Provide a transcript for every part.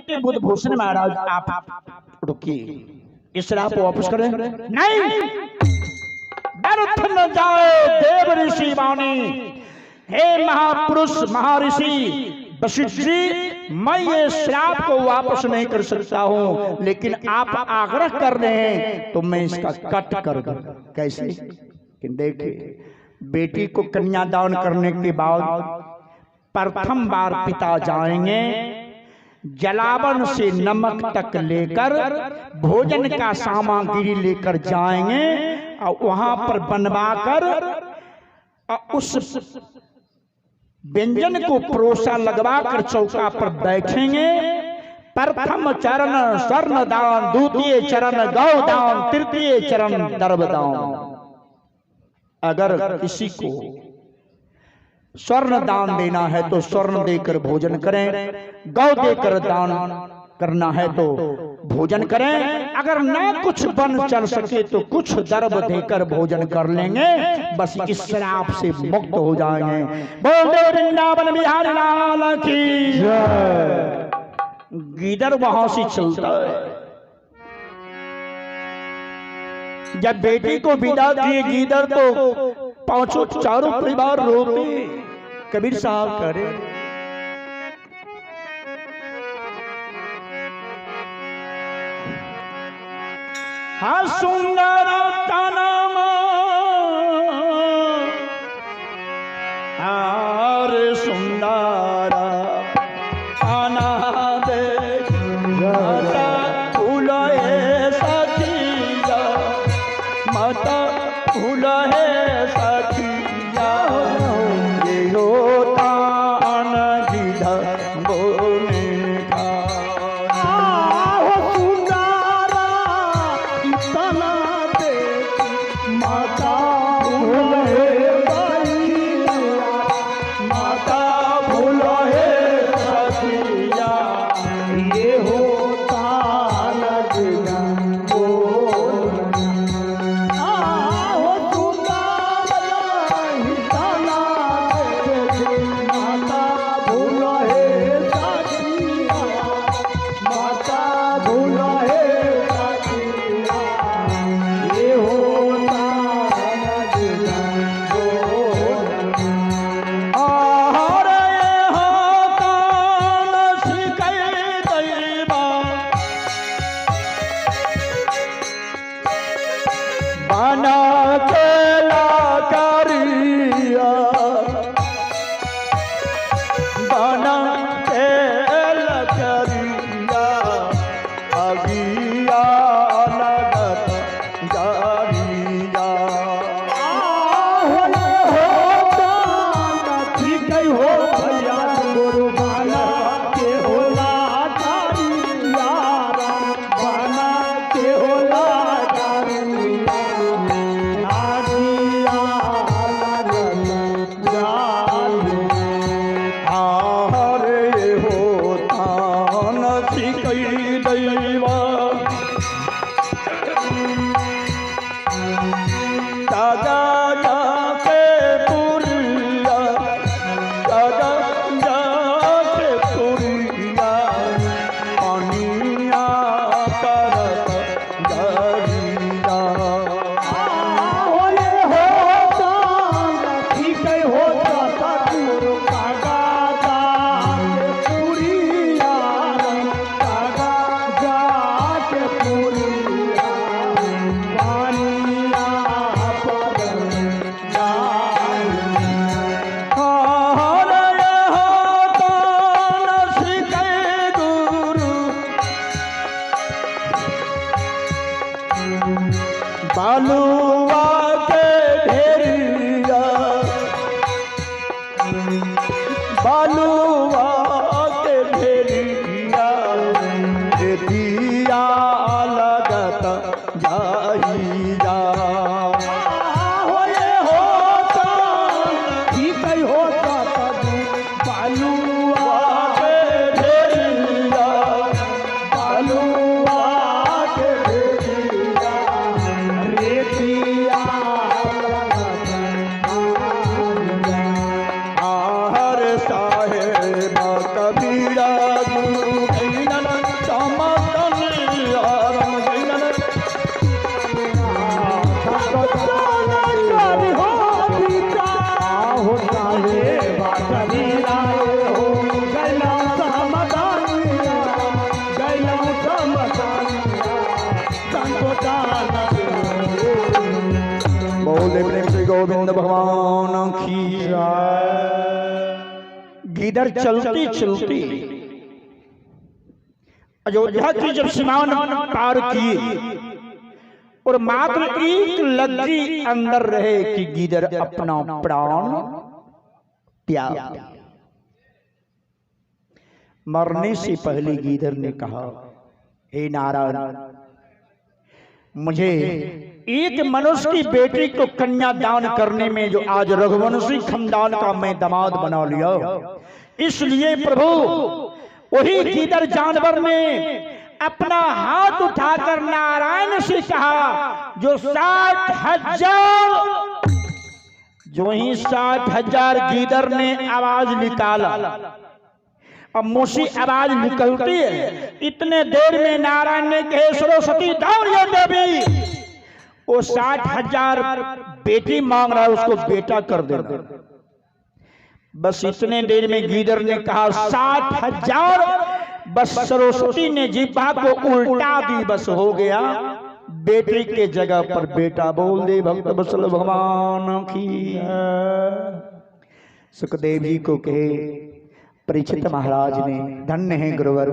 कहते बुधभूषण महाराज आप रुकिए, इस राह को वापस करें। नहीं, व्यर्थ न जाए देव ऋषि वाणी। हे महापुरुष महर्षि वशिष्ठ जी, मैं ये श्राप को वापस नहीं कर सकता हूं, लेकिन आप आग्रह कर रहे हैं तो मैं इसका कट कर दूं। कैसे? कि देखिए, बेटी को कन्यादान करने के बाद प्रथम बार पिता जाएंगे, जलावन से नमक तक लेकर भोजन का सामग्री लेकर जाएंगे और वहां पर बनवाकर उस व्यंजन को परोसा लगवा कर चौका पर बैठेंगे। प्रथम चरण स्वर्ण दान, द्वितीय चरण गौ दान, तृतीय चरण दर्भ दान। अगर किसी को स्वर्ण दान देना है तो स्वर्ण देकर भोजन करें, गौ देकर दान करना है तो भोजन करें। अगर ना कुछ बन चल सके तो कुछ दर्भ देकर भोजन कर लेंगे, बस इस श्राप से मुक्त हो जाएंगे। बोल दो वृंदावन बिहारी लाल की जय। गीदड़ वहां से चलता है। जब बेटी को विदा किए गीदड़ तो पांचों चारों परिवार रोते। कबीर साहब करे, हाँ सुंदर तनम और सुंदर अनाद फूल है सखिया, माता फूल है सखिया, ये होता अनगिधा बोने का। बालुआ के ढेरिया, बालुआ के ढेरिया, दिया लगत जाइया। रे गोविंद भगवान की गीदड़ चलती चलती अयोध्या की जब सीमाओं पार किए और मात्र एक लग्गी अंदर रहे कि गीदड़ अपना प्राण त्याग। मरने से पहले गीदड़ ने कहा, हे नारायण, मुझे एक मनुष्य की बेटी को कन्या दान करने में जो आज रघुवंशी खानदान का मैं दामाद बना लिया, इसलिए प्रभु वही गीदड़ जानवर ने अपना हाथ उठाकर नारायण से कहा, जो 60,000 जो ही 60,000 गीदड़ ने आवाज निकाला। अब मुसी आवाज निकलती है, इतने देर में नारायण ने कहे, सरस्वती दौड़िए देवी, वो 60,000 बेटी मांग रहा है, उसको बेटा कर देना। बस इतने देर में गीदड़ ने कहा 60,000, बस सरस्वती ने जिह्वा को उल्टा दी, बस हो गया बेटी के जगह पर बेटा। बोल दे भक्त वत्सल भगवान की। सुखदेव जी को कहे, परीक्षित महाराज ने, धन्य है गुरुवर,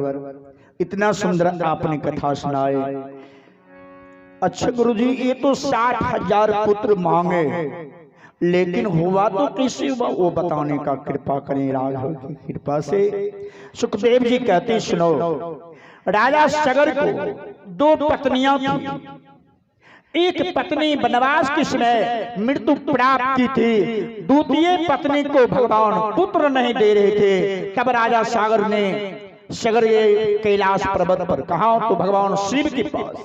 इतना सुंदर आपने कथा सुनाए। अच्छा गुरुजी, ये तो 60,000 पुत्र मांगे, लेकिन हुआ तो किसी हुआ वो बताने का कृपा करें राघव की कृपा से। सुखदेव जी कहते, सुनो, राजा सगर को 2 पत्नियां थी। एक पत्नी वनवास के समय मृत्यु प्राप्त की थी, दूसरी पत्नी को भगवान पुत्र नहीं दे रहे थे। तब राजा सागर ने सगर ये कैलाश पर्वत पर कहा, तो भगवान शिव के पास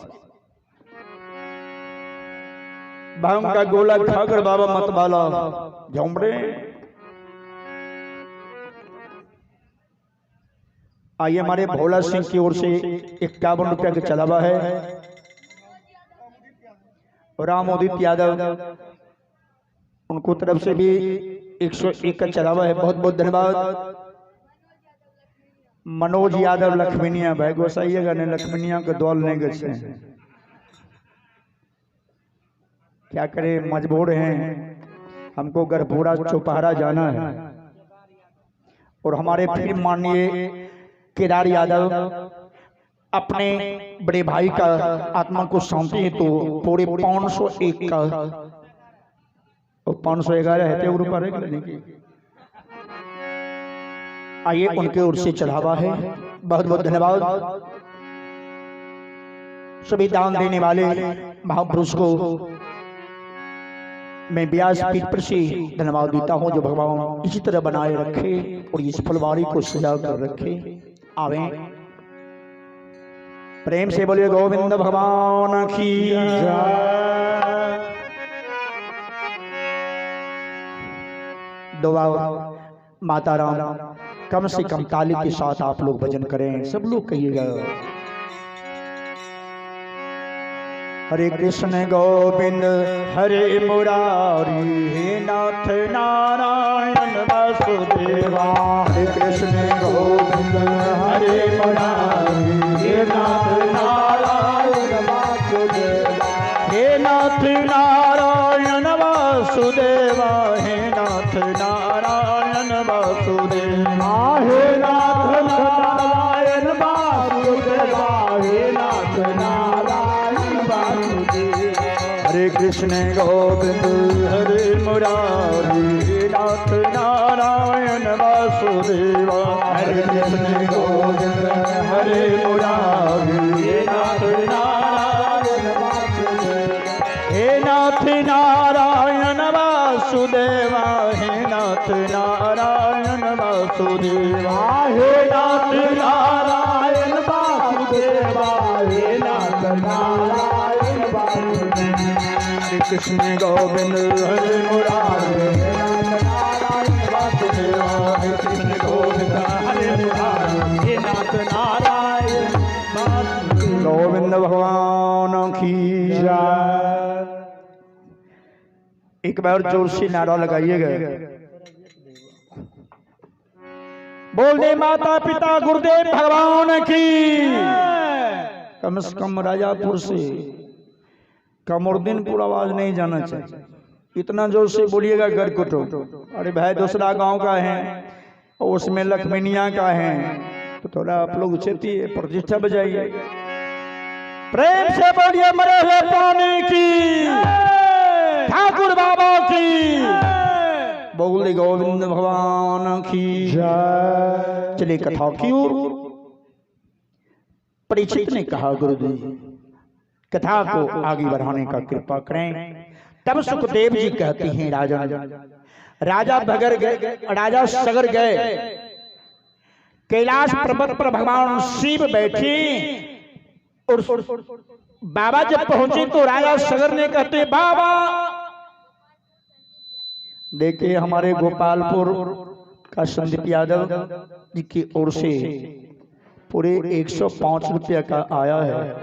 भांग का गोला खाकर बाबा मत बाला झोंपड़े। आइए, हमारे भोला सिंह की ओर से 51 रुपया का चलावा है। रामोदित यादव, उनको तरफ से भी 101 का चलावा है, बहुत बहुत धन्यवाद। मनोज यादव लक्ष्मीनिया भाई गोसाइएगा ने लक्ष्मीनिया के दौल नहीं गए, क्या करें, मजबूर हैं, हमको गरपुरा चौपहरा जाना है। और हमारे फिर माननीय केदार यादव अपने बड़े भाई का आत्मा को शांति है, तो पूरे 501 का 511 है रुपये। आइए, उनके ओर से चढ़ावा है, बहुत बहुत धन्यवाद। सभी दान देने वाले महापुरुष को मैं व्यास पीठ पर से धन्यवाद देता हूं, जो भगवान इसी तरह बनाए रखे और इस फुलवारी को सजा कर रखे। आवे प्रेम से बोलिए गोविंद भगवान की जय। दुआ माता राम, कम से कम ताली के साथ आप लोग भजन करें, सब लोग कहिएगा। हरे कृष्ण गोविंद हरे मुरारी, हे नाथ नारायण वासुदेवा। हरे कृष्ण गोविंद हरे मुरारी, हे नाथ नारायण वासुदेवा। हे नाथ नारायण वासुदेवा, हे नाथ नारायण वासुदेवा। हे नाथ नारायण वासुदेवा, हे नाथ नारायण वासुदेवा। हरे कृष्ण गोविंद हरे मुरारी, हे नाथ नारायण वासुदेवा। हरे कृष्ण गोविंद हरे मुरारी, हे नाथ नारायण वासुदेवा। हे नाथ नारायण वासुदेवा, हे नाथ नारायण वासुदेवा। हे नाथ नारायण वासुदेवा, हे नाथ नारायण वासुदेवा। हरे कृष्ण गोविंद हरे मुरारी, हे नाथ नारायण वासुदेवा। हरे कृष्ण गोविंद हरे मुरारी, हे नाथ नारायण वासुदेवा। गोविंद भगवान की जय। एक बार जोर से नारा लगाइएगा, बोल दे माता पिता गुरुदेव भगवान की। कम से कम राजापुर से कमरुद्दीनपुर आवाज नहीं जाना चाहिए। इतना जोर से बोलिएगा घर को तो। अरे भाई दूसरा गांव का है और उसमें लखमीनिया का है, तो थोड़ा आप लोग उचेती प्रतिष्ठा बजाइए। प्रेम से बोलिए मरे हुए पानी की, ठाकुर बाबा की, बोले गोविंद भगवान की जय। चलिए कथा की ओर। परीक्षित ने कहा गुरुदेव कथा को आगे बढ़ाने का कृपा करें। तब सुखदेव जी कहते हैं राजा भगर गए, राजा सगर गए, कैलाश पर्वत पर भगवान शिव बैठे और बाबा जब पहुंचे तो राजा सगर ने कहते बाबा देखिए हमारे गोपालपुर का संदीप यादव जी की ओर से पूरे 105 रुपया का आया है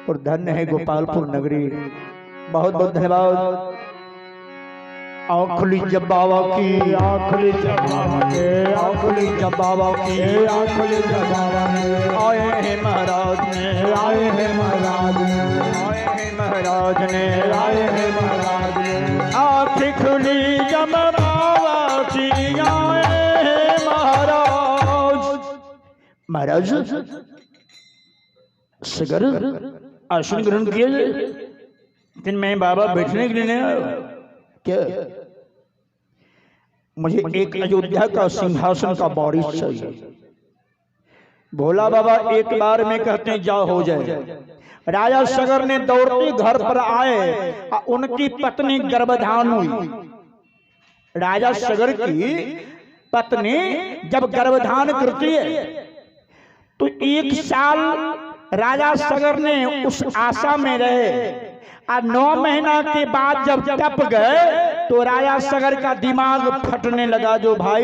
और धन्य है गोपालपुर नगरी। बहुत बहुत धन्यवाद। आखली जब बाबा की, आखली जब बाबा के, आखली जब बाबा की, आखली जब बाबा ने आए हैं महाराज ने, आए हैं महाराज ने, आए हैं महाराज ने, आए हैं महाराज ने। आँखें खुली जब बाबा की आए हैं महाराज। महाराज सगर आसन ग्रहण किए, लेकिन मैं बाबा बैठने के लिए नहीं आया। क्या मुझे एक अयोध्या का सिंहासन का वारिस चाहिए। भोला बाबा एक बार में कहते हैं जाओ हो जाए। राजा सगर ने दौड़ते घर पर आए, उनकी पत्नी गर्भधान हुई। राजा सगर की पत्नी जब गर्भधान करती है तो 1 साल राजा सगर ने उस आशा में रहे। 9 महीना के बाद जब टप गए तो राजा सगर का दिमाग फटने लगा। जो भाई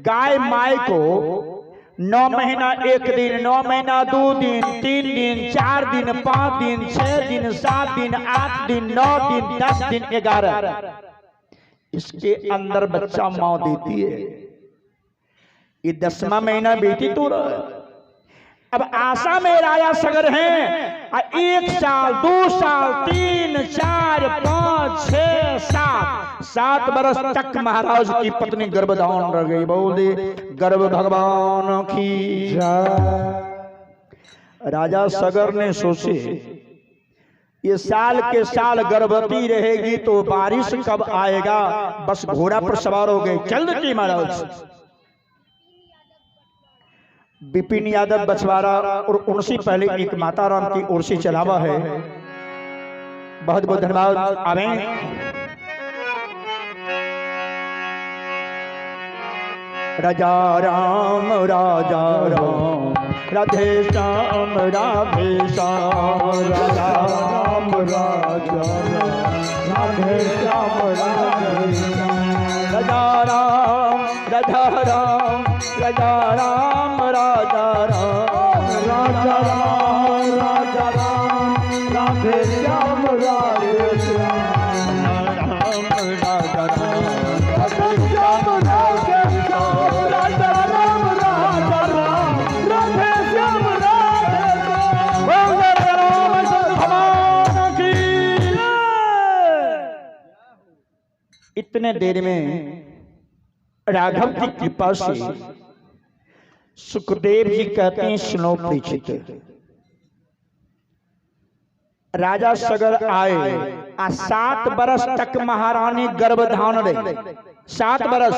गाय माय को 9 महीना 1 दिन, 9 महीना 2 दिन, 3 दिन, 4 दिन, 5 दिन, 6 दिन, 7 दिन, 8 दिन, 9 दिन, 10 दिन, 11 इसके अंदर बच्चा मां देती है। ये 10वां महीना बेटी तो रहा। अब आशा में राजा सगर हैं, 1 साल, 2 साल, 3, 4, 5, 6, 7 बरस तक महाराज की पत्नी गर्भधान रह गई। बोले गर्भ भगवान की जय। राजा सगर ने सोचे ये साल के साल गर्भवती रहेगी तो बारिश कब आएगा। बस घोड़ा पर सवार हो गए, चल की महाराज। विपिन यादव बछवाड़ा और उनसे पहले एक माता राम की ओर से चलावा है। बहुत बहुत धन्यवाद। आवें राजा राम राजा राम राधे श्याम राधे श्याम, राजा राम राजा राम राधे श्याम राधे श्याम, राजा राम राजा राम राजा राम राजा राम राजा राम राजा राम राधे श्याम राधे श्याम, राम राजा राम राधे श्याम राधे श्याम, राजा राम राजा राम राधे श्याम राधे श्याम। बोले राम भगवान की। इतने देर में राघव की कृपा से सुखदेव जी कहते हैं सुनो परीक्षित। राजा सगर आए, 7 बरस तक महारानी गर्भधान रही। 7 बरस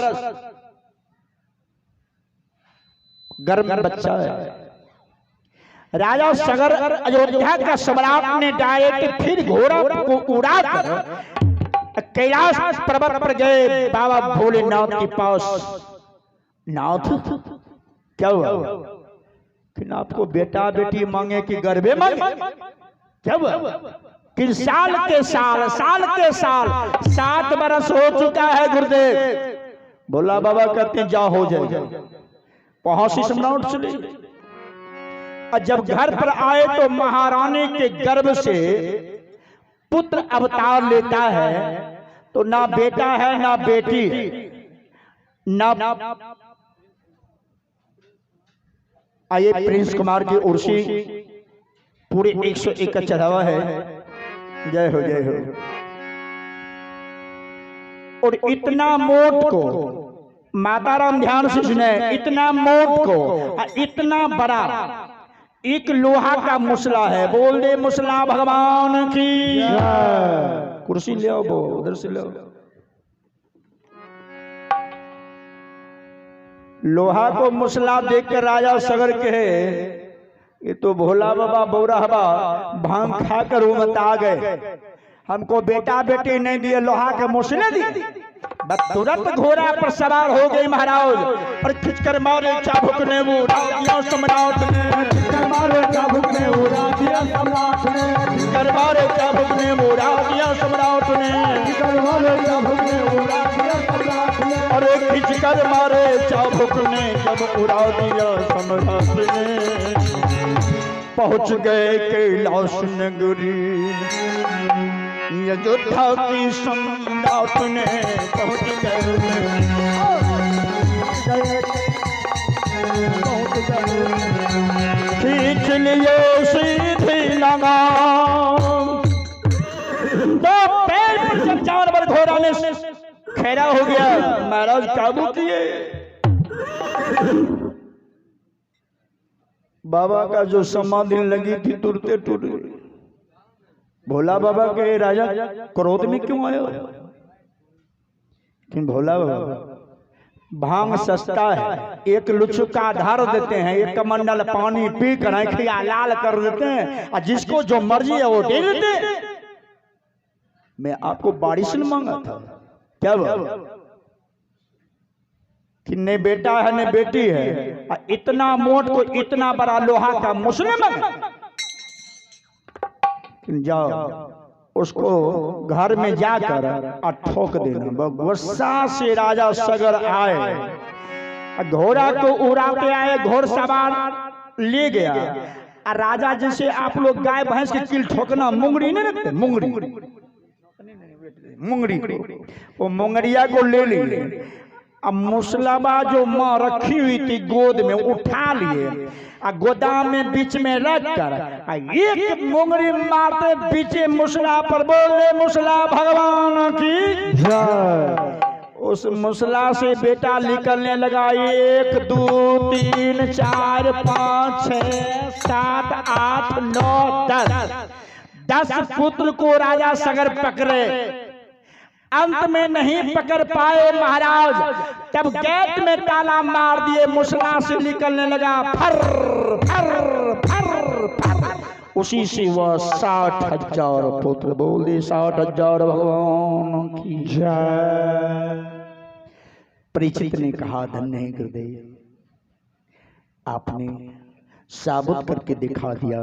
गर्भ में बच्चा है। राजा सगर अयोध्या का सम्राट ने डायरेक्ट फिर घोड़ा को उड़ाकर कैलाश पर्वत पर गए बाबा भोलेनाथ के पास। नाथ क्या हुआ कि आपको बेटा बेटी मांगे कि गर्भे मांगे? क्या हुआ कि साल के साल 7 बरस हो चुका है गुरुदेव। भोला बाबा कहते हैं जा हो जाए। पहुंची सम्राट चले। और जब घर पर आए तो महारानी के गर्भ से पुत्र अवतार लेता है, तो ना बेटा है ना बेटी, ना आइए प्रिंस कुमार की ओर से पूरे 101 का चढ़ावा है। जय हो जय हो। और इतना मोट को, माता राम ध्यान से सुने, इतना मोट को इतना बड़ा एक लोहा का मुसला है। बोल दे मुसला भगवान की। कुर्सी ले आओ, उधर से ले आओ। लोहा को मुसला देखकर राजा सगर कहे ये तो भोला बाबा बौराहबा भांग खाकर उमता गए, हमको बेटा बेटी नहीं दिए, लोहा के मुसले दिए। तुरंत घोड़ा पर सवार हो गई महाराज और खिंचकर मारे चाबुक ने उड़ा दिया सम्राट ने, खिंचकर मारे चाबुक ने उड़ा दिया सम्राट ने, खिंचकर मारे चाबुक ने उड़ा दिया सम्राट ने, खिंचकर मारे चाबुक ने उड़ा दिया सम्राट ने, अरे खिंचकर मारे चाबुक ने जब उड़ा दिया सम्राट ने। पहुंच गए कैलाश नगरी, अयोध्या की सम्राट ने पहुंच गए, खींच लिए सीधी लगाम, दो पैर पर जब जानवर घोड़ा ने खैरा हो गया, महाराज काबू किए। बाबा का जो समाधि लगी थी तुरते टूट गई। भोला बाबा के राजा क्रोध में क्यों आए? कि भोला बाबा भांग सस्ता है, एक लुच्छु का आधार देते हैं, एक कमंडल पानी पी कर आंखियां लाल कर देते हैं, और जिसको जो मर्जी है वो दे देते हैं। मैं आपको बारिश में मांगा था क्या बात कि न बेटा है न बेटी है, इतना मोट को इतना बड़ा लोहा का मुसले मांगा। जाओ उसको घर में जाकर ठोक देना। गुस्सा से राजा सगर आए, घोड़ा को उड़ाते आए, घोड़सवार ले गया। राजा जैसे आप लोग गाय भैंस की किल ठोकना मुंगरी नहीं रखते, मुंगरी वो मुंगरिया को ले लिए। अब मुसलबा जो माँ रखी हुई थी गोद में उठा लिए, गोदाम में बीच में रख कर एक मुंगरी मारते पीछे मुसला पर बोले मुसला भगवान की जय। उस मुसला से बेटा निकलने लगा। 1 2 3 4 5 6 7 8 9 10 पुत्र को राजा सगर पकड़े। अंत में नहीं पकड़ पाए महाराज, तब गेट में ताला मार दिए, मुसला से निकलने लगा फर फर फर फर। उसी से वह 60,000 पुत्र, बोल दे 60,000 भगवान की जय। परीक्षित ने कहा धन्य है गुरुदेव, आपने साबुत करके दिखा दिया,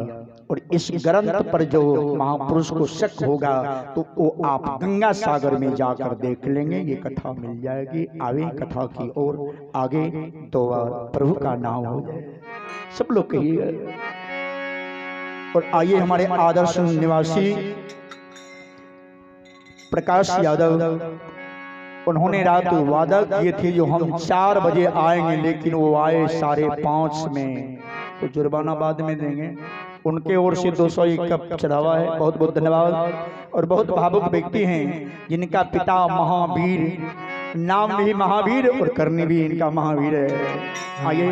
और इस ग्रंथ पर जो महापुरुष को शक होगा तो वो आप गंगा सागर में जाकर देख लेंगे, ये कथा मिल जाएगी। आगे कथा की ओर आगे तो प्रभु का नाम हो जाए, सब लोग कहिए। और आइए हमारे आदर्श निवासी प्रकाश यादव, उन्होंने रात वादा किए थे जो हम 4 बजे आएंगे, लेकिन वो आए 5:30 में, तो जुर्माना बाद में देंगे। उनके ओर से 201 कप चढ़ावा है, बहुत बहुत धन्यवाद। और बहुत भावुक व्यक्ति हैं जिनका पिता महावीर, नाम भी महावीर और करने भी इनका महावीर है। आइए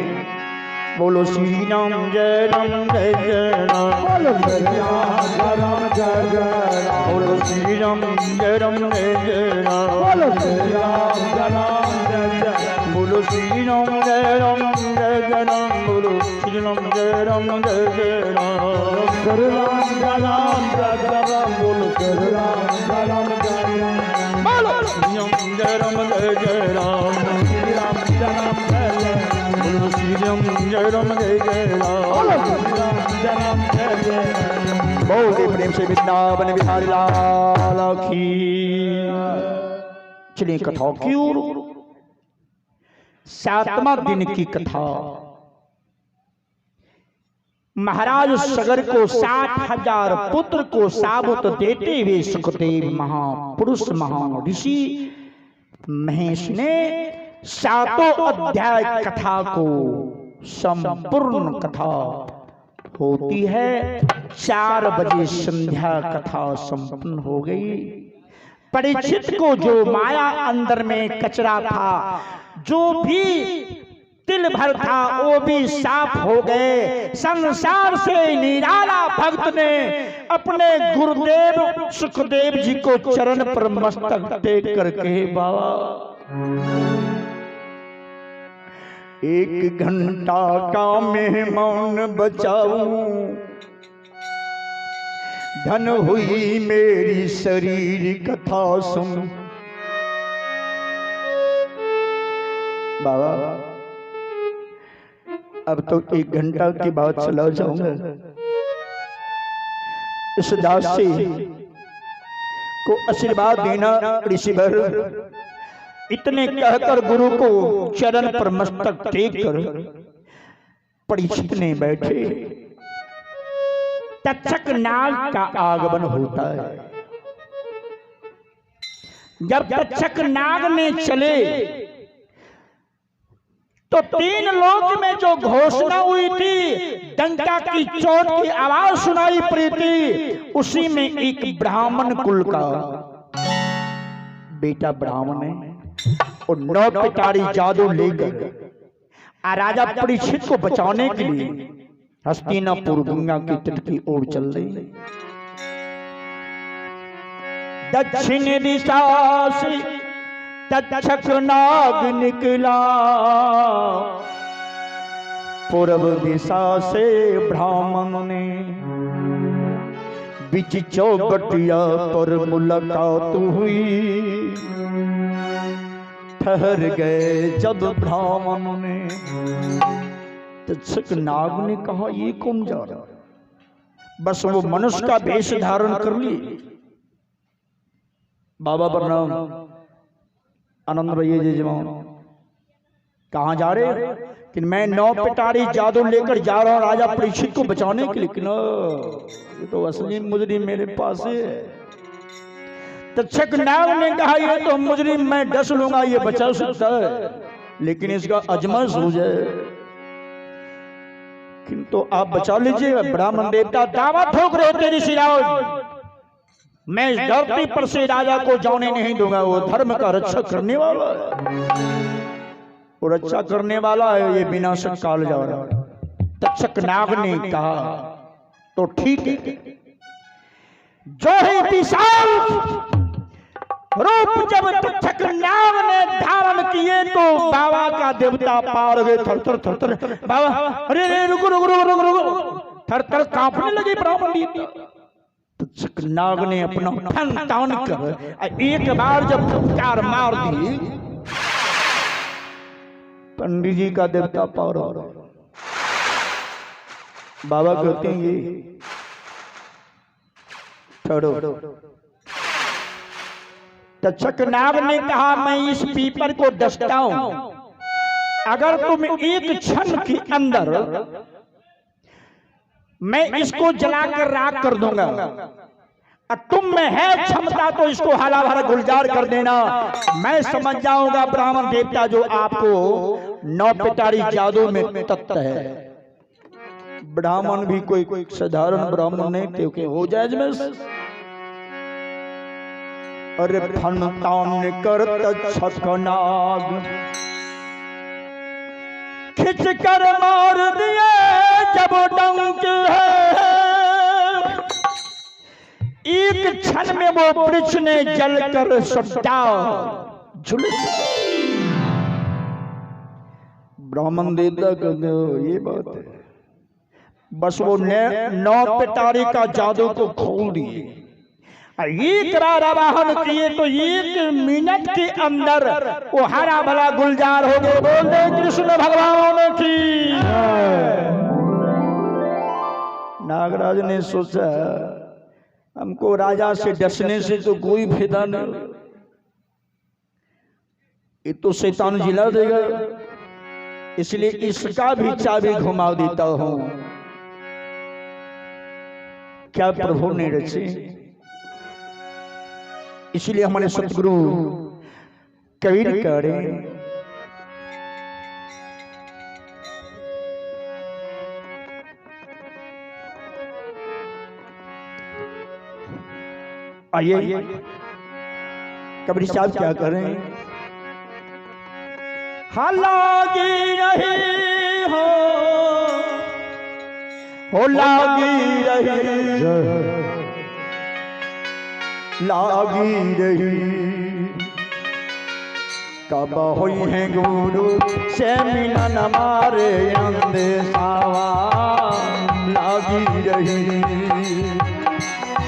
बोलो श्री राम जय राम जय जय राम, बोलो श्री राम जय जय राम, बोलो श्री राम जय राम जय जय राम, बोलो श्री राम जय राम जय जय, बोलो श्री राम जय राम जय जय राम, बोलो श्री राम जय राम जय जय राम, श्री राम जय राम जय जय राम, बोलो श्री राम जय राम जय राम, बोलो श्री राम जय राम जय जय राम, श्री राम जय राम जय जय, बोलो श्री राम जय राम जय जय राम, श्री राम जय राम जय जय। बोले प्रेम से वृंदावन बिहारी लाल की। चलिए कथा की ओर। 7वां दिन की कथा। महाराज सगर को 60,000 पुत्र को साबुत देते हुए सुखदेव महापुरुष महाऋषि महेश ने 7 अध्याय कथा को संपूर्ण कथा होती है। 4 बजे संध्या कथा संपन्न हो गई। परीक्षित को जो माया अंदर में कचरा था, जो भी तिल भर था वो भी साफ हो गए। संसार से निराला भक्त ने अपने गुरुदेव सुखदेव जी को चरण पर मस्तक टेक करके बाबा 1 घंटा का मेहमान बचाऊं, धन हुई मेरी शरीर कथा सुन। बाबा अब तो 1 घंटा के बाद चला जाऊंगा। इस दासी को आशीर्वाद देना ऋषिवर। इतने कहकर गुरु को चरण पर मस्तक टेक कर परीक्षित ने बैठे। तक्षक नाग का आगमन होता है। जब तक्षक नाग में चले तो 3 लोक में जो घोषणा हुई थी, डंका की चोट की आवाज सुनाई पड़ी थी, उसी में एक ब्राह्मण कुल का बेटा ब्राह्मण है और 9 पिटारी जादू लेकर राजा परीक्षित को बचाने के लिए हस्तिनापुर गंगा के तट की ओर चल रही। दक्षिण दिशा से तक्षक नाग निकला, पूर्व दिशा से ब्राह्मण ने, बीच चौबटिया पर मुलाकात हुई। ठहर गए जब ब्राह्मण ने, तक्षक नाग ने कहा ये कौन जा रहा? बस वो मनुष्य का वेश धारण कर ली। बाबा प्रणाम, आनंद रहिए जय जवान। कहाँ जा रहे? कि मैं 9 पिटारी जादू लेकर जा रहा हूँ राजा परीक्षित को बचाने के लिए। ये तो असली मुजरिम मेरे पास है। तक्षक नाग ने कहा ये तो मुजरिम मैं डस लूंगा, ये बचा सकता है, लेकिन इसका अजमस हो जाए। किंतु आप बचा लीजिए। ब्राह्मण देवता दावा ठोक रहे थे ऋषिराज, मैं इस धरती पर से राजा को जाने नहीं दूंगा। वो धर्म का रक्षा करने वाला है, वो रक्षा करने वाला है, ये विनाशक काल जा रहा है। तक्षक नाग ने कहा तो ठीक है। जो है विशाल रूप जब तक्षक नाग ने धारण किए तो बाबा का देवता पार गए। थर थर थर थर बाबा, अरे रुको रुको रुको रुको रुको, थर थर कांपने लगे ब्राह्मण देवता। तक्षक नाग ने अपना फन तान कर एक बार जब फटकार मार दी, पंडित जी का देवता पार हो रहा। बाबा कहते हैं ये छोड़ो। तक्षक नाग ने कहा मैं इस पीपर को डसता हूं, अगर तुम एक क्षण के अंदर मैं इसको जलाकर राख कर दूंगा, तुम में है क्षमता तो इसको हरा भरा गुलजार कर देना। मैं समझ जाऊंगा ब्राह्मण देवता जो आपको 9 पिटारी जादू में तत्व है। ब्राह्मण भी कोई साधारण ब्राह्मण नहीं, क्योंकि हो जाए में अरे फन तान कर तक्षक नाग खिंच कर मार दिए जब डंक है। एक क्षण में वो वृक्ष ने जलकर सट्टा झुलस। ब्राह्मण देवता कहते हो ये बात है। बस वो 9 पिटारी का जादू को खोल दिए, एक आवाहन किए तो 1 मिनट के अंदर वो हरा भरा गुलजार हो गए। बोल दे कृष्ण भगवान की। नागराज ने सोचा हमको राजा से डसने से तो कोई फायदा नहीं, ये तो शैतान जिला देगा, इसलिए इसका भी चाबी घुमा देता हूं। क्या प्रभु ने रचे। इसलिए हमारे सतगुरु कबीर कह रहे आइए कबीर साहब क्या कर रहे हैं? हालागी रही हो लागी रही, लागी रही। कब हुई है गुरु से मिलन हमारे अंदेशावा, लागी रही।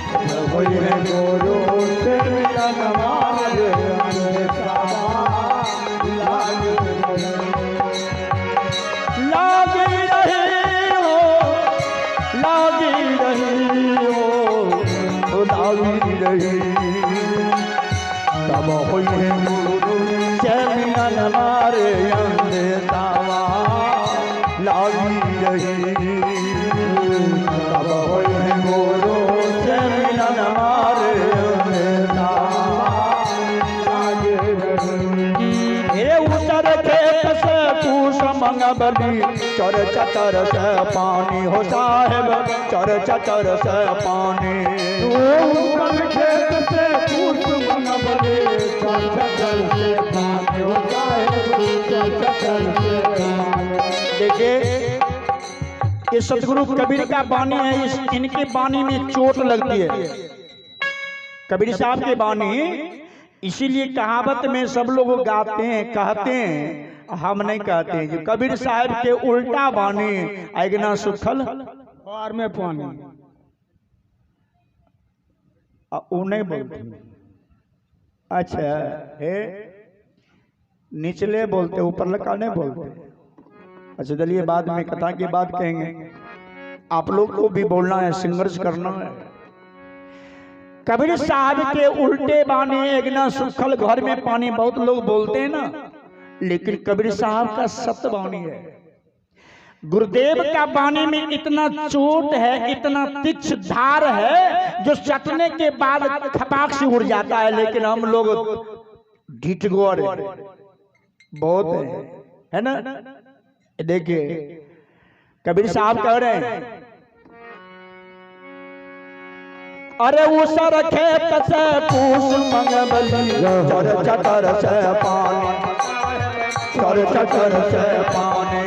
कब हुई है गुरु से मिलन हमारे अंदेशावा, लागी रही। लागी रही हो, लागी रही हो, लागी रही। कब हुई है गुरु से मिलन हमारे अंदेशावा, लागी रही। कब हुई है गुरु से मिलन हमारे अंदेशावा, लागी रही। हे उतर खेत से पूछ मंगबली, चर चतर से पानी हो साहेब, चर चतर से पानी। उतर खेत से पूछ मंगबली, चर चतर से पानी हो साहेब, चर चतर से पानी। देखिए ये सतगुरु कबीर का बानी है, इनके बानी में चोट लगती है। कबीर साहब की बानी इसीलिए कहावत में सब लोग गाते हैं, कहते हैं, हम नहीं कहते हैं। जो कबीर साहब के उल्टा बानी, अगना सुखल और में पानी, वो नहीं बोलते। अच्छा है, निचले बोलते, ऊपर लगा नहीं बोलते। अच्छा चलिए बाद में कथा की बात कहेंगे। आप लोग को भी बोलना है, संघर्ष करना है। कबीर साहब के उल्टे बानी, एकना सुखल घर में पानी, बहुत लोग बोलते हैं ना, लेकिन कबीर साहब का सत्य बानी है। गुरुदेव का बानी में इतना चोट है, इतना तीक्ष्ण धार है, जो चटने के बाद खपाक से उड़ जाता है। लेकिन हम लोग ढिठगोर बहुत है ना। देखिए कबीर साहब कह रहे हैं, अरे उसर खेत से पूछ मंगबली, चर चतर से पानी, चर चतर से पानी।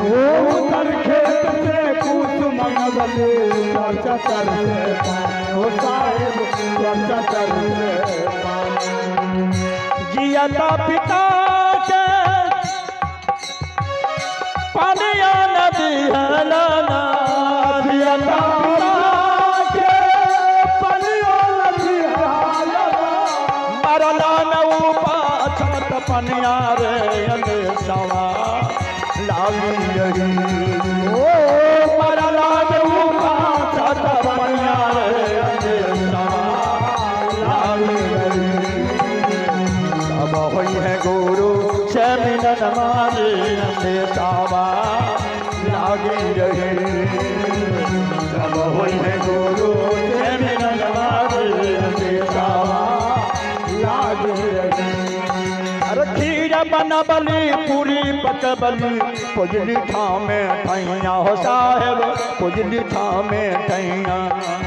उसर खेत से पूछ मंगबली, चर चतर से पानी हो साहेब, चर चतर से पानी। जियता पिता के पानिया नदी है लाना, जियता पनिया रे अंदेशावा, लागी रही। ओ मरला देऊका छत पनिया रे अंदेशावा, लागी रही। कब हुई है गुरु से मिलन हमारे अंदेशावा, लागी रही। कब हुई है गुरु से मिलन हमारे अंदेशावा, लागी रही। खीर बनबली पूरी पकबली, पुजली ठामे ठैया हो साहेब, पुजली ठामे ठैया।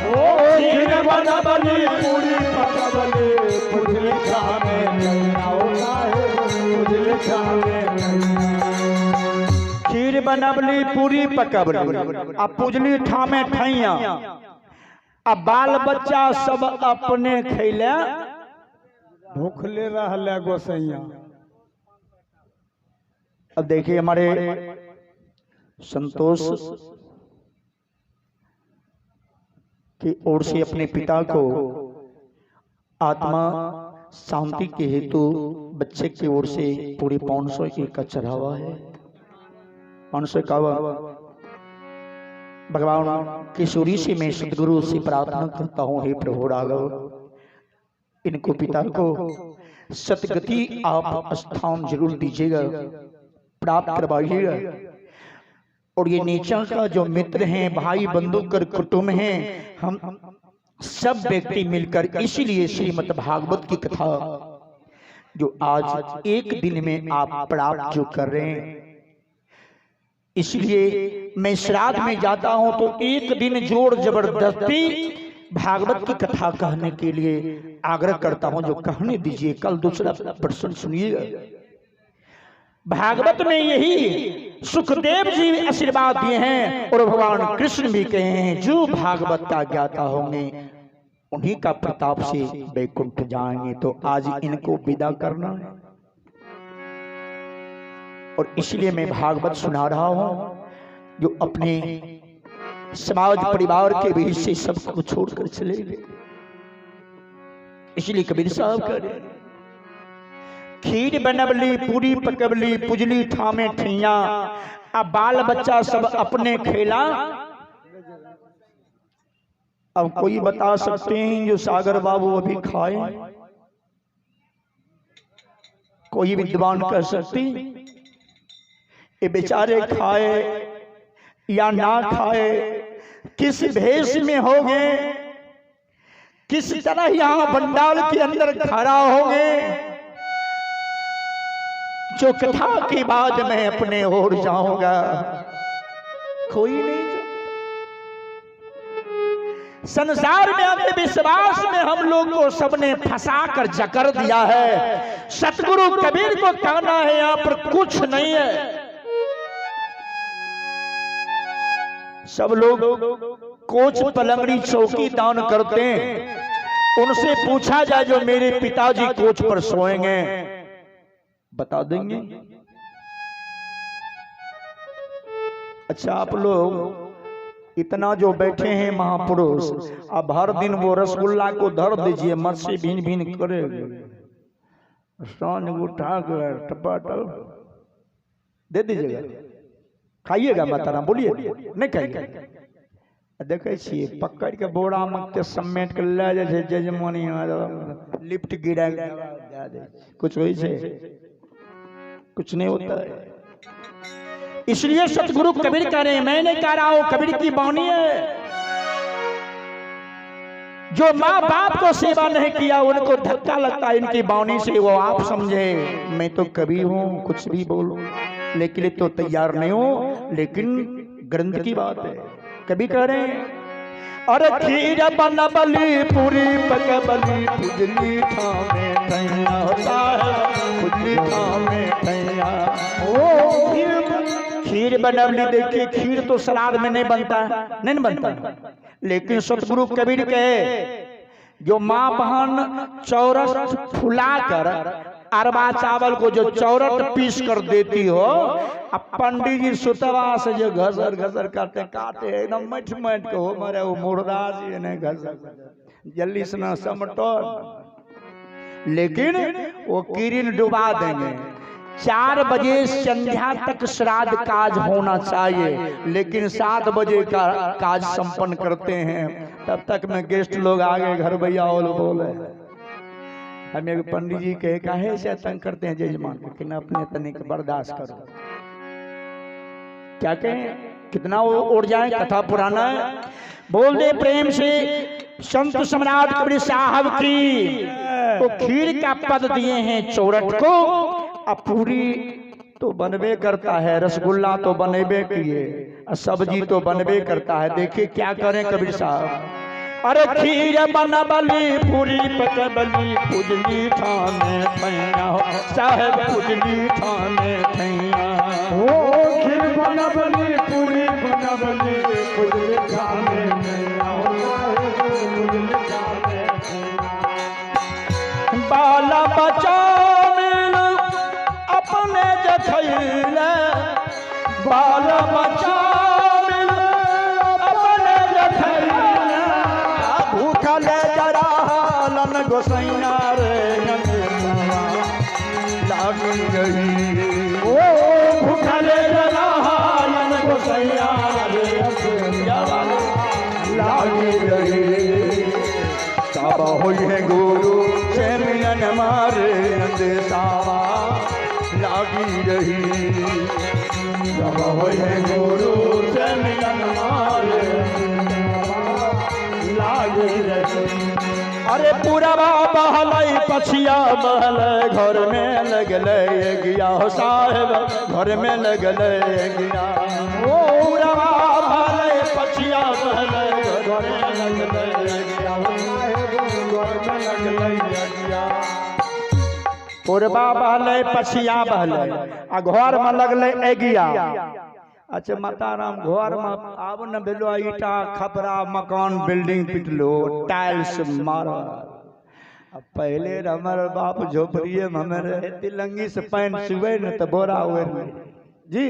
ओ खीर बनबली पूरी पकबली, पुजली ठामे ठैया हो साहेब, पुजली ठामे ठैया। खीर बनबली पूरी पकबली, अब पुजली ठामे ठैया। अब बाल बच्चा सब अपने खैले, भूखले रहले गोसैया। अब देखिए हमारे संतोष की ओर से अपने पिता को आत्मा शांति के हेतु बच्चे की ओर से पूरी 501 का चढ़ावा है। 551 भगवान किशोरी से मैं सतगुरु से प्रार्थना करता हूँ, हे प्रभु राघव, इनको पिता को सतगति आप स्थान जरूर दीजिएगा, प्राप्त करवाइएगा। और ये नीचा का जो मित्र हैं, भाई बंधु कर कुटुंब हैं, हम सब व्यक्ति मिलकर इसीलिए श्रीमद् भागवत की कथा जो आज एक दिन में आप प्राप्त जो कर रहे हैं, इसलिए मैं श्राद्ध में जाता हूं तो एक दिन जोर जबरदस्ती भागवत की कथा कहने के लिए आग्रह करता हूं, जो कहने दीजिए। कल दूसरा प्रश्न सुनिएगा। भागवत में यही सुखदेव जी आशीर्वाद दिए हैं और भगवान कृष्ण भी कहे हैं, जो भागवत का ज्ञाता होंगे उन्हीं का प्रताप से वैकुंठ जाएंगे। तो आज इनको विदा करना है और इसलिए मैं भागवत सुना रहा हूं, जो अपने समाज परिवार के बीच से सबको छोड़कर चले गए। इसलिए कबीर साहब कह रहे, खीर बनबली पूरी पकबली पुजली थामे ठैया, अब बाल बच्चा सब अपने खेला। अब कोई बता सकते हैं जो सागर बाबू अभी खाए? कोई विद्वान कह सकते ये बेचारे खाए या ना खाए, किस भेष में हो गए, किस तरह यहां पंडाल के अंदर खड़ा हो गए, जो कथा के बाद मैं अपने ओर जाऊंगा कोई नहीं जानता। संसार में अपने विश्वास में हम लोग को सबने फंसा कर जकड़ दिया है। सतगुरु कबीर को कहना है यहां पर कुछ नहीं है। सब लोग कोच पलंगड़ी चौकी दान करते हैं, उनसे पूछा जाए जो मेरे पिताजी कोच पर सोएंगे, बता देंगे? अच्छा, आप लोग इतना जो बैठे हैं महापुरुष, अब हर दिन वो रसगुल्ला को धर दीजिए, मत से भीन भीन करे, सांझ उठा कर टपाटप दे दीजिएगा, खाइएगा माता, बोलिए नहीं खाइए। देखे छे पकड़ के बोरा में के समेट के ले जाए जजमानी लिफ्ट गिरा दे, कुछ होई छे? कुछ नहीं होता है। इसलिए सतगुरु कबीर कह रहे हैं, मैं नहीं कह रहा हूं, कबीर की वाणी है। जो माँ बाप को सेवा नहीं किया उनको धक्का लगता है इनकी वाणी से, वो आप समझे मैं तो कबीर हूं, कुछ भी बोलूं, लेकिन तो तैयार नहीं हो। लेकिन ग्रंथ की बात है। कभी कह रहे हैं, अरे खीर बनबली पूरी पकबली पुजली थामे ठैया, होता है पुजली थामे ठैया। ओ खीर बनबली, देखिए खीर तो सलाद में नहीं बनता, नहीं बनता, लेकिन सतगुरु कबीर कहे जो माँ बहन चौरस फुलाकर अरबा चावल को जो चौरट पीस कर देती हो, अब पंडित जी सुतवा से जो घसर घसर करते काटे एकदम मठ मठ के हो मरे, वो मुर्दा जी ने घसर जल्दी से ना समटो, लेकिन वो किरण डुबा देंगे। 4 बजे संध्या तक श्राद्ध काज होना चाहिए, लेकिन 7 बजे का काज संपन्न करते हैं। तब तक में गेस्ट लोग आ गए, घर भैया और बोले हम एक पंडित जी कहे काहे से तंग करते हैं जजमान को, कि अपने तनिक बर्दाश्त करो। क्या कहें, कितना वो उड़ जाए, कथा पुराना है। बोल दे प्रेम से संत सम्राट कबीर साहब की। तो खीर का पद दिए हैं चौरट को, अब पूरी तो बनबे करता है, रसगुल्ला तो बनेबे किए, सब्जी तो बनबे करता है। देखिए क्या करें कबीर साहब, अरे खीर बनबली पूरी पकबली पुजली थामे ठैया, साहब पुजली थामे ठैया। ओ खीर बनबली पूरी बनबली पुजली थामे ठैया, पुजली थामे ठैया। बाला बचा मिल अपने जखैले, बाला बचा गोसैया रे लागी गई, ओ भूखले जलालन गोसैया रे लागी गई। सब होई है गुरु से मिलन मारे अंदेशावा लागी रही, सब होई है गुरु से मिलन मारे लागी रही। अरे पूरा बहलाई पछिया बहल घर में लगले गया, हो साहेब घर में लगले गया। ओ पूरा बहलाई पछिया बहल पूर्वा बहले पछिया बहले आ घर में लगले एगिया। अच्छा माताराम घर में आब न भेलो ईटा खपरा मकान बिल्डिंग पिटलो टाइल्स मारा। पहले हमर बाप झोपड़िए में हमें रहे तिलंगी से पैन सुबह न तो बोरा हुए जी।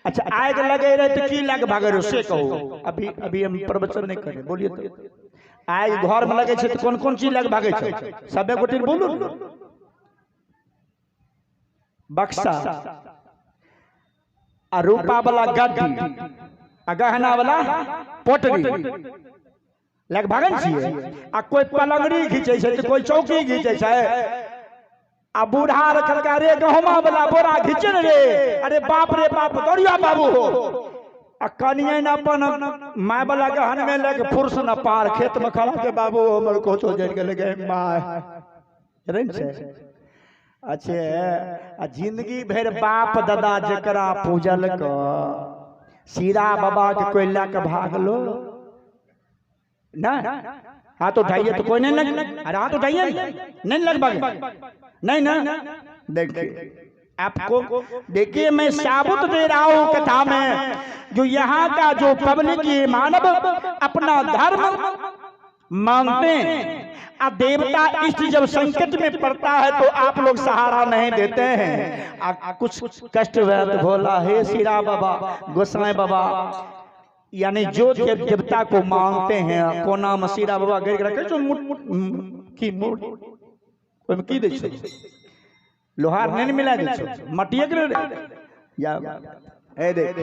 अच्छा आग लगे रहे तो की लग भागे रहे से कहो। अभी अभी हम प्रवचन नहीं करें बोलिए तो आग घर में लगे तो कौन कौन चीज लग भागे सबे गोटी बोलू। बक्सा आ रूपा वाला गड्डी आ गहना वाला पोटरी लग भागन छिए। आ कोई पलंगड़ी घीचे छे तो कोई चौकी घीचे छे आ बूढ़ा रखल का रे गहमा वाला बोरा घीचे रे। अरे बाप रे बाप दौड़िया बाबू हो आ कनिए न अपन माय वाला गहन में लेके फुर्स न पार खेत में खड़ा के बाबू हमर कोचो जड़ के लगे माय रन छे। अच्छा जिंदगी भर बाप दादा जकरा पूजल क सीरा बाबा के कोई लाके भागलो ना। हाथ उठाइए तो कोई नहीं लग। अरे हाथ उठाइए नहीं लग भागे नहीं ना। देखिए आपको देखिए मैं साबुत दे रहा हूँ कथा में जो यहाँ का जो पब्लिक ये मानव अपना धर्म मानते हैं। अब देवता इष्ट जब संकट में पड़ता है तो आप लोग सहारा नहीं देते हैं। कुछ कष्ट व्यर्थ भोला हे सीरा बाबा गोसाई बाबा यानी जो देवता को मानते हैं को नाम सीरा बाबा गिर रखे जो मुट मुट की मुट ओम की दे छै लोहार नहीं मिला दे छै मटिए के या ए देख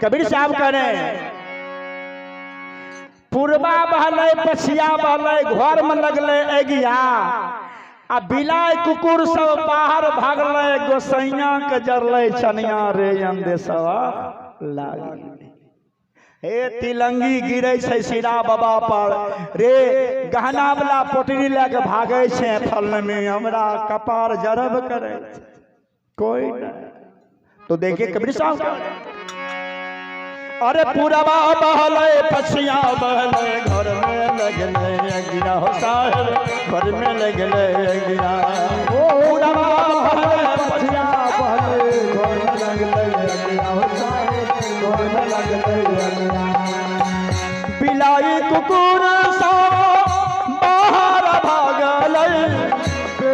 कबीर साहब कह रहे हैं पूर्वा बहले पछिया बहले घर में लगले एगिया आ बिलाय कुकुर सब बाहर भागले गोसैया के जरले छनिया रे अंदेसवा लागी। हे तिलंगी गिरे छै सीरा बाबा पर रे गहना वाला पोटरी लेके भागे छै फल में हमरा कपार जरब करे कोई नहीं। तो देखिए कबीर साहब अरे पूरबा बहले पछिया बहले घर में लगले गिरा हो साहब घर में लगले गिरा। ओ पूरबा बहले पछिया बहले घर में लगले गिरा हो साहब घर में लगले गिरा। बिलाई कुकुर सब बाहर भागले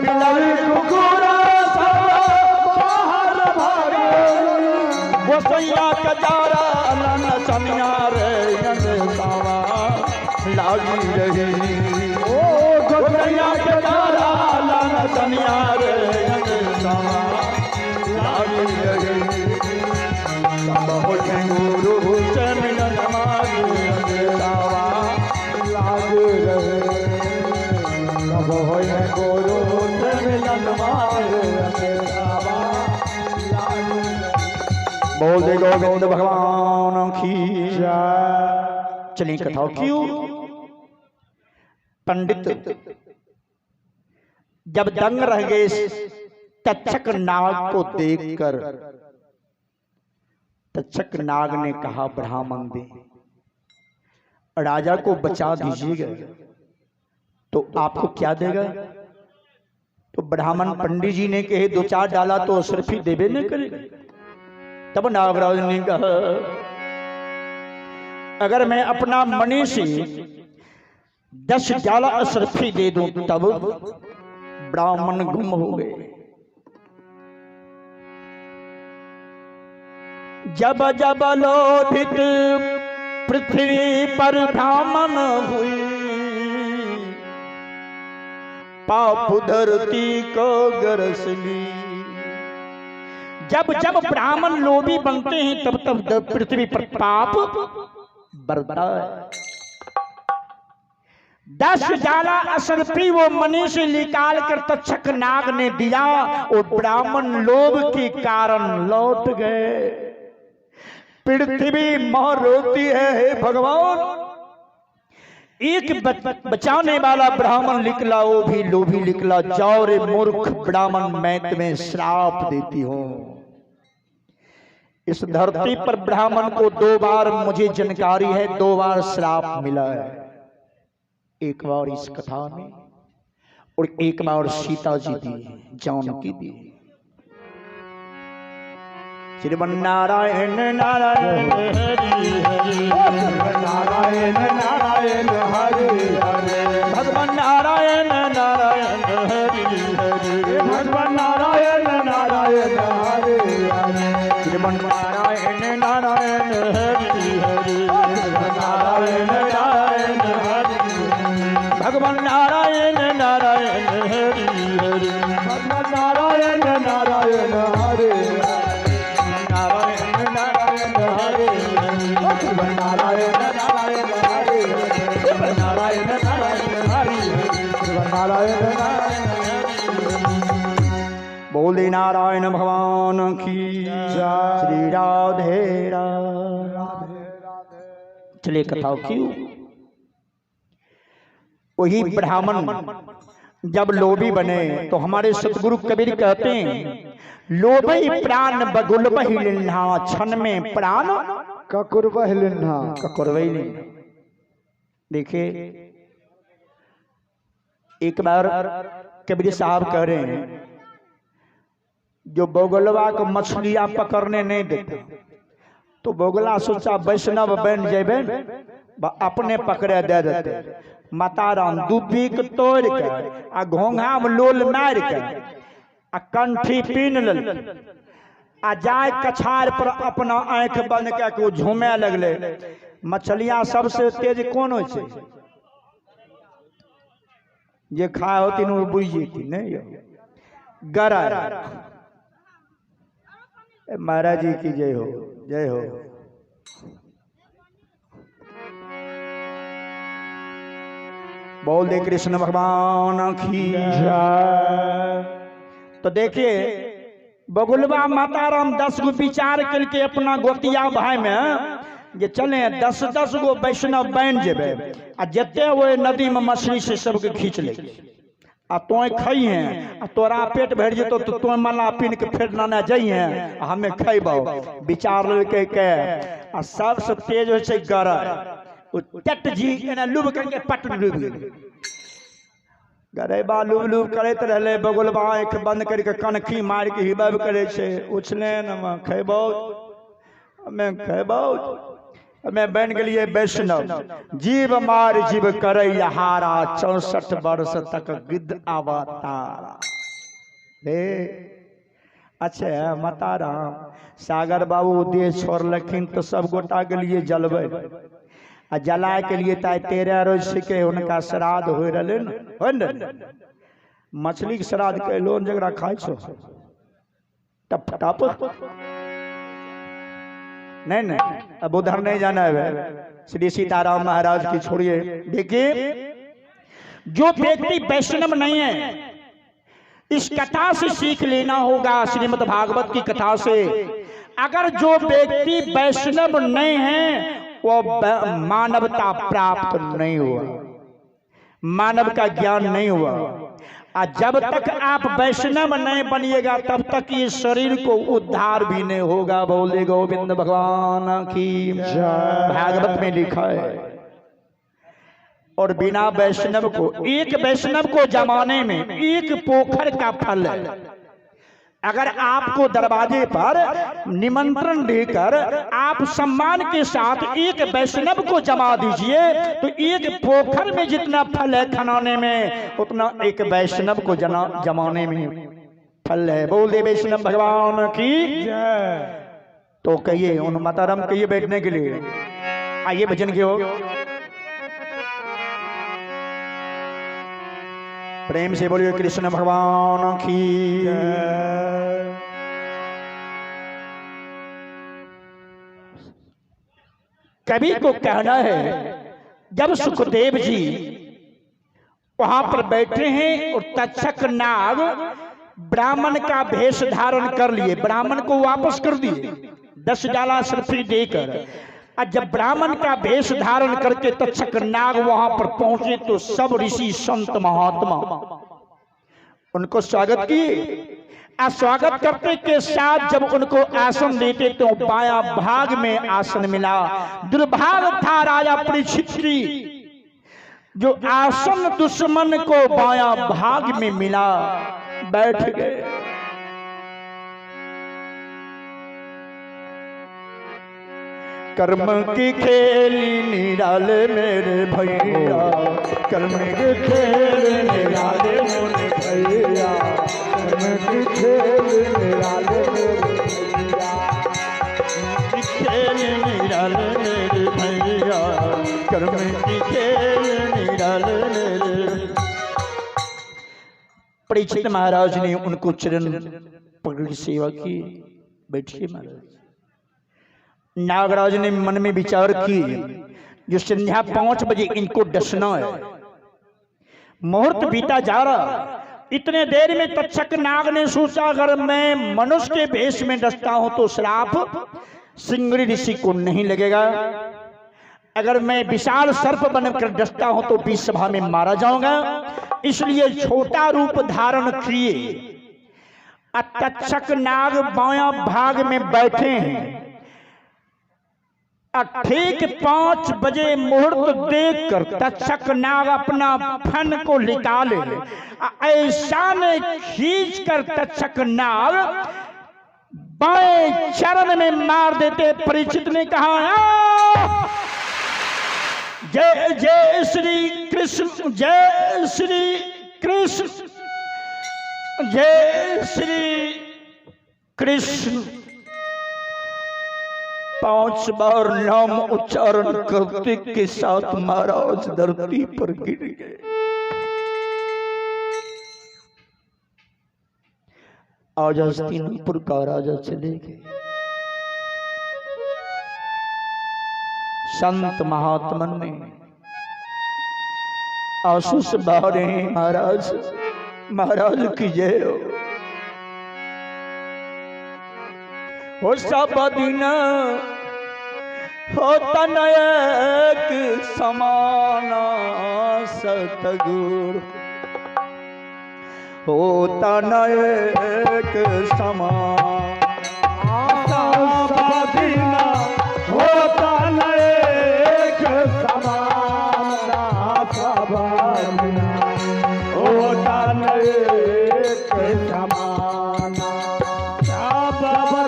बिलाई कुकुर सब बाहर भागले गोसैया के जारा चनिया रे सावा लागी रही। ओ गोसैया के तारा लाना चनिया रे सावा लागी रही। बहुत गुरु से मिलन मांगे सावा लागी रही। बहुत गुरु से मिलन मांगे सावा लागी रही। बोल दे गोविंद भगवान की जय। चलिए कथाओं क्यों पंडित जब दंग रह गए तक्षक नाग को देखकर तक्षक नाग ने कहा ब्राह्मण दे राजा को बचा दीजिएगा तो आपको क्या देगा। तो ब्राह्मण पंडित जी ने कहे दो चार डाला तो सिर्फ ही देवे न करेगा। तब नागराज ने कहा अगर मैं अपना मणि से 10 डाला अशरफी दे दूं तब ब्राह्मण गुम हो गए। जब जब लोभित पृथ्वी पर ब्राह्मण हुई पाप धरती को गरस ली। जब जब ब्राह्मण लोभी बनते हैं तब तब पृथ्वी पर पाप बरबरा। 10 डाला अशरफी वो मणि से निकाल कर तक्षक नाग ने दिया और ब्राह्मण लोभ के कारण लौट गए। पृथ्वी मां रोती है हे भगवान। एक बचाने वाला ब्राह्मण निकला वो भी लोभी निकला। जाओ रे मूर्ख ब्राह्मण मैं तुम्हें श्राप देती हूं। इस धरती पर ब्राह्मण को 2 बार मुझे जानकारी है, 2 बार श्राप मिला है। एक बार इस कथा में और एक बार सीता जी दी, जानकी दी। श्रीमन्नारायण नारायण हरि हरि, नारायण नारायण हरि हरि, भगवान नारायण नारायण हरि हरि, भगवान नारायण नारायण हरि हरि, श्रीमन नारायण नारायण हरि हरि, नारायण नारायण हरि, भगवान नारायण नारायण हरि हरि, भगवान नारायण नारायण हरि हरि, बोले नारायण भगवान की श्री राधे राधे। चले कथा क्यों? वही ब्राह्मण जब लोभी बने तो हमारे सतगुरु कबीर कहते हैं, लोभी प्राण बगुल बहिलिन्हा, क्षण में प्राण ककुर बहिलिन्हा, ककुर बहिलिन्हा। देखिए एक बार कबीर साहब कह रहे हैं, जो बोगलवा को मछलियां पकड़ने नहीं देता तो बोगला सोचा वैष्णव बन जेबे, अपने पकड़े दे देते। माता राम दुबी के तोड़ के आ घोंघा में लोल मार के आ कंठी पीन लेल आ जाए कछार पर अपना आंख बंद के झूमे लगले। मछलियां सबसे तेज कौन हो छे? जे खाए होती न बुझ जेती नहीं गरा। महाराज जी की जय हो, जय हो। बोल दे कृष्ण भगवान की जय। तो देखिए बगुलवा माता राम 10 गो विचार करके अपना गोतिया भाई में जे चले 10-10 गो वैष्णव बन जेबे आ जते वो नदी में मछली से सबके खींच ले आ तोय खई हैं आ तोरा पेट भर जेतो तो तोय मला पीन के फेर नाना जई हैं हमें खइबो। विचार लेके के आ सबसे तेज हो छै गरा। ओ टट जी एना लुब करके पट लुब गेल। गरेबा लुब लुब करैत रहले। बगुलबा आंख बंद करके कनखी मार के हिबब करे छे। उछले न खइबो, हमें खइबो, मैं बन गलिए वैष्णव। जीव मार जीव करे हारा, 64 वर्ष तक गिद्ध अवतारा। अच्छा माता राम सागर बाबू देह छोड़लखिन तो सब गोटा गलिए जलबे आ जलाए के लिए 13 रोज के उनका श्राद्ध हो रहे न। मछली के श्राद्ध कैलो जरा खाई छो टप टप नहीं अब उधर नहीं जाना है। श्री सीताराम महाराज की छोड़िए। देखिए जो व्यक्ति वैष्णव नहीं है इस कथा से सीख लेना होगा, श्रीमद् भागवत की कथा से। अगर जो व्यक्ति वैष्णव नहीं है वो मानवता प्राप्त नहीं हुआ, मानव का ज्ञान नहीं हुआ। और जब तक आप वैष्णव नहीं बनिएगा तब तक ये शरीर को उद्धार भी नहीं होगा। बोले गोविंद भगवान की भागवत में लिखा है। और बिना वैष्णव को, एक वैष्णव को जमाने में एक पोखर का फल है। अगर आपको दरवाजे पर निमंत्रण देकर आप सम्मान के साथ एक वैष्णव को जमा दीजिए तो एक पोखर में जितना फल है खनाने में उतना एक वैष्णव को जमाने में फल है। बोले वैष्णव भगवान की जय। तो कहिए उन माता राम कहिए बैठने के लिए। आइए भजन के हो प्रेम से बोलिए कृष्ण भगवान की जय। कवि को कहना है जब सुखदेव जी वहां पर बैठे हैं और तक्षक नाग ब्राह्मण का भेष धारण कर लिए, ब्राह्मण को वापस कर दिए 10 डाला सर्फी देकर। और जब ब्राह्मण का भेष धारण करके तक्षक नाग वहां पर पहुंचे तो सब ऋषि संत महात्मा उनको स्वागत किए। स्वागत करते के साथ जब उनको आसन देते तो बाया भाग में आसन मिला। दुर्भाग्य था राजा परीक्षित की, जो आसन दुश्मन को बाया भाग में मिला, बैठ गए। कर्म की खेली निराले मेरे भैया, कर्म की खेली निराले मेरे भैया, कर्म की खेली निराले मेरे भैया, खेली निराले मेरे भैया, कर्म की खेली निराले मेरे। परीक्षित महाराज ने उनको चरण पकड़ सेवा की। बैठिए महाराज। नागराज ने मन में विचार की, जो संध्या 5 बजे इनको डसना है, मुहूर्त बीता जा रहा। इतने देर में तक्षक नाग ने सोचा, अगर मैं मनुष्य के भेष में डसता हूं तो श्राप सिंगड़ी ऋषि को नहीं लगेगा, अगर मैं विशाल सर्प बनकर डसता हूं तो बीच सभा में मारा जाऊंगा, इसलिए छोटा रूप धारण किए। तक्षक नाग बाया भाग में बैठे हैं। ठीक 5 बजे मुहूर्त देखकर तक्षक नाग अपना फन को निकाले, ऐसा ने खींच कर तक्षक नाग बाएं चरण में मार देते। परीक्षित ने कहा, जय जय श्री कृष्ण, जय श्री कृष्ण, जय श्री कृष्ण। 5 बार नाम उच्चारण करते के साथ महाराज धरती पर गिर गए। आज हस्तिनापुर का राजा चले गए। संत महात्मन में आंसू से बहा रहे हैं, महाराज महाराज की जय हो। सब दिन होता एक समाना सतगुरु, होता एक समान, सब दिन होता एक समाना, सब दिन होता एक समान, होता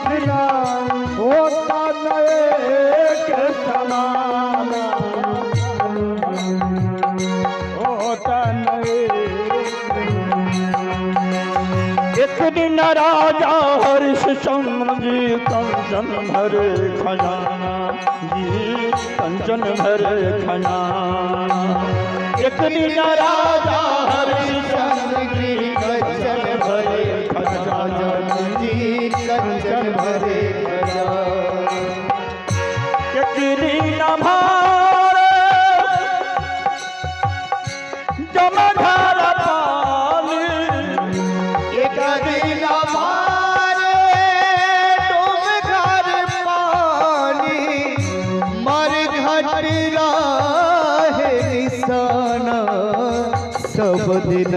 एक समान, होता एक दिन राजा हरिश्चंद्र जी कंचन भरे खजाना, जी कंचन भरे खजाना। एक दिन राजा हरिश्चंद्र जी कंचन भरे खजाना, जी कंचन भरे खजाना। एक दिन भारे जमघर पानी, एक दिन भारे जमघर पानी, मर घट राहे निशाना, सब दिन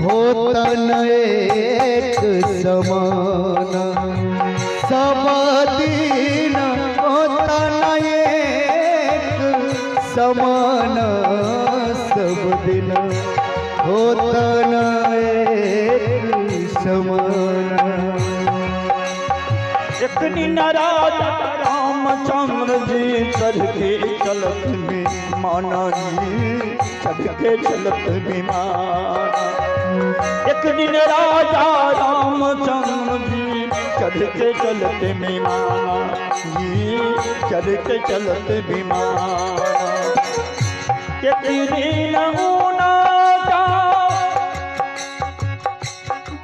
होता एक समान, सब दिन होता एक समान, सब दिन होता एक समान। एक दिन राजा रामचंद्र जी चढ़ के चलत में माना, जी चढ़ के चलत विमान। एक दिन राजा रामचंद्र जी चढ़ के चलते विमान, जी चढ़ के चलते विमान। एक दिन ऊना का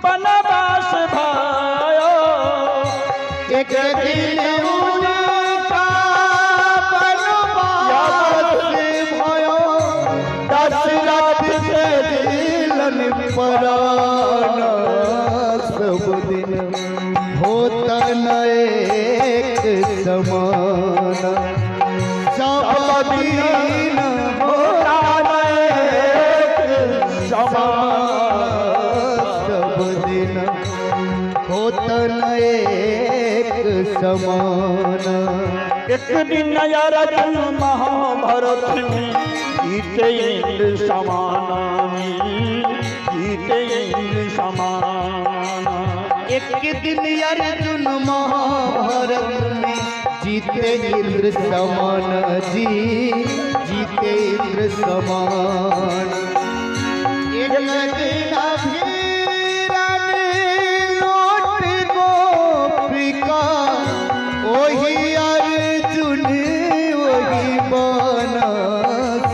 बनवास भायो, एक दिन ऊना का बनवास भयो, दशरथ के दिलन पराना, सब दिन होता एक समान, सब दिन होता एक समान, सब दिन समाना। एक दिन अर्जुन महाभारत में जीते इंद्र समाना, जीते इंद्र समाना। एक दिन अर्जुन महाभारत में जीते इंद्र समान जी, जीते इंद्र समान। एक दिन अभिरान लौट गोपिका, वही अर्जुन वही बना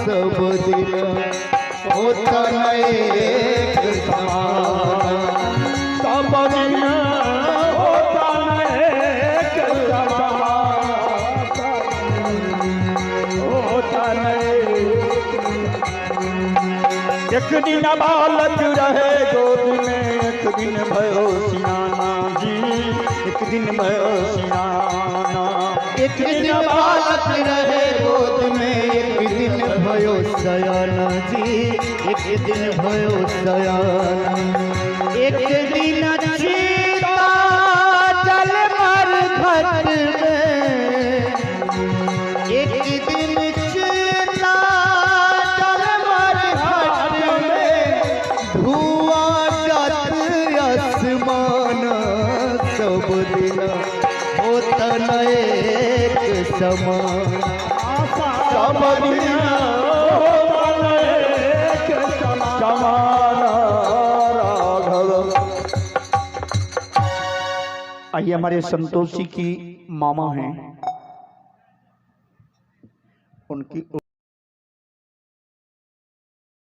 सब दिन होता एक समान। सब दिन होता एक समान, होता एक दिन बालक रहे गोद में, एक दिन भयो सियाना जी, एक दिन भयो सियाना। एक दिन बालक रहे गोद में, एक दिन भयो सयाना जी, एक दिन भयो सयाना। एक दिन सीता जल मर घट में, एक दिन सीता जल मर घट में, धुआं जात आसमान सब दिन होता एक समान। सब दिन होता एक समान राघव। आइए हमारे संतोषी की मामा हैं, उनकी